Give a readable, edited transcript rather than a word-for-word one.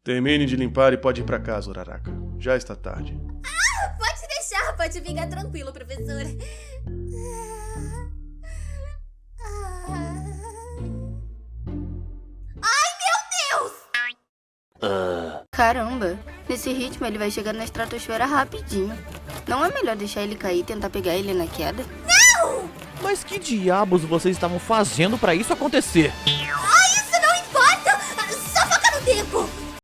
Termine de limpar e pode ir pra casa, Uraraka. Já está tarde. Pode deixar, pode ficar tranquilo, professor. Ai, meu Deus! Caramba, nesse ritmo ele vai chegar na estratosfera rapidinho. Não é melhor deixar ele cair e tentar pegar ele na queda? Mas que diabos vocês estavam fazendo pra isso acontecer? Ai!